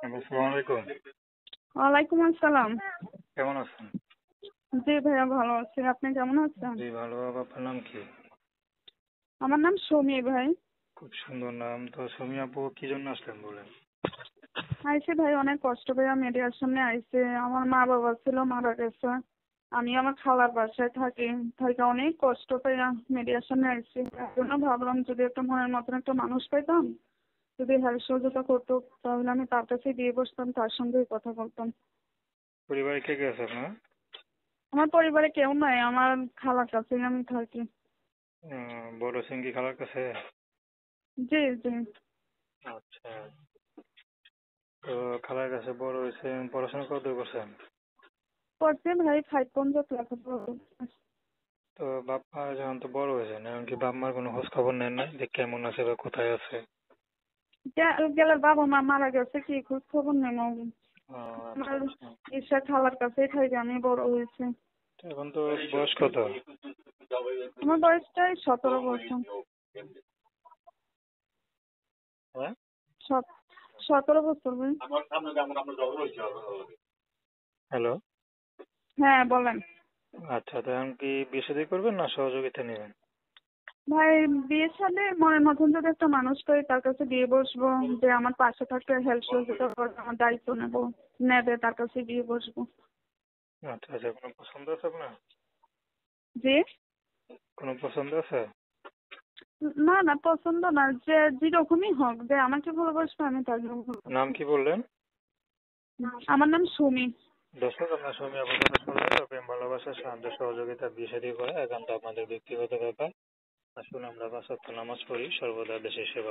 আসসালামু আলাইকুম। ওয়ালাইকুম আসসালাম। কেমন আছেন? জি ভাইয়া ভালো আছি, আপনি কেমন আছেন? জি ভালো। আপনার নাম কি? আমার নাম সৌমি ভাই। খুব সুন্দর নাম। তো সুমি আপু কি জন্য আসলেন বলেন? আইসি ভাই, অনেক কষ্ট করে মিডিয়ার সামনে আইসে। আমার মা বাবা ছিল, মারা গেছে। আমি আমার খালার বাসায় থাকি, থাকি অনেক কষ্ট পেয়ে মিডিয়ার সামনে আইসি। তার জন্য ভাবলাম যদি একটা মনের মতন একটা মানুষ পেতাম, যদি হেল্প সহযোগিতা করতো, তাহলে আমি তার কাছে দিয়ে বসতাম, তার সঙ্গেই কথা বলতাম। পরিবারে কে কে আছে আপনার? আমার পরিবারে কেউ নাই, আমার খালার কাছেই আমি থাকি। বড় সিংকি খালার কাছে? জি জি। আচ্ছা। তো খালার কাছে বড় হয়েছেন, পড়াশোনা কত করছেন? করছি ভাই, 5 পর্যন্ত লেখাপড়া করছি। তো বাপ মা যখন তো বড় হয়েছেন, এখন কি বাপ মার কোনো খোঁজ খবর নেন না যে কেমন আছে বা কোথায় আছে? গেলে বাবা মা মারা গেছে, কি খোঁজ খবর নেব। ও, আচ্ছা আমার আচ্ছা। ঈর্ষা খালার কাছেই থাকি, আমি বড় হয়েছি। তো এখন তো বয়স কত? আমার বয়সটাই 17 বছর। হ্যাঁ। 17 বছর ভাই। হ্যালো। হ্যাঁ বলেন। আচ্ছা, তো এখন কি বিয়ে শাদী করবেন না সহযোগিতা নেবেন? ভাই, বিয়ের সাথে মনের মতন যদি একটা মানুষ পাই, তার কাছে বিয়ে বসবো, যে আমার পাশে থাকতে হেল্প সহযোগিতা করবে, আমার দায়িত্ব নেবে, তার কাছে বিয়ে বসবো। আচ্ছা আচ্ছা, কোনো পছন্দ আছে আপনার? জি। কোনো পছন্দ আছে? না না, পছন্দ না, যে যেরকমই হোক, যে আমাকে ভালোবাসবে আমি তাকে নাম ভালোবাসবো। কি বললেন? আমার নাম সুমি। দর্শক, আপনার সঙ্গে আপনার কথা শুনলেন। প্রেম ভালোবাসা সাহায্য সহযোগিতা বিয়ে শাদী করা একান্ত আপনাদের ব্যক্তিগত ব্যাপার। আসুন আমরা 5 ওয়াক্ত নামাজ পড়ি, সর্বদা দেশের সেবা